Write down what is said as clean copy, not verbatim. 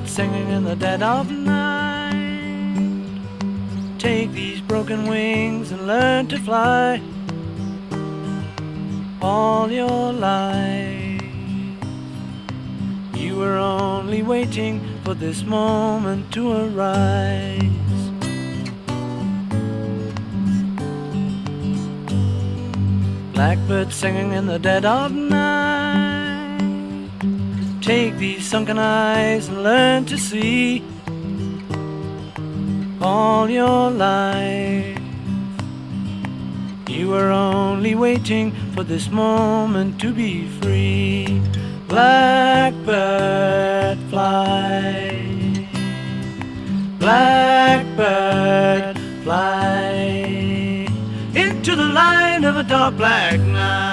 Blackbird singing in the dead of night. Take these broken wings and learn to fly all your life. You were only waiting for this moment to arise. Blackbird singing in the dead of night. Take these sunken eyes and learn to see all your life. You were only waiting for this moment to be free. Blackbird fly, blackbird fly into the light of a dark black night.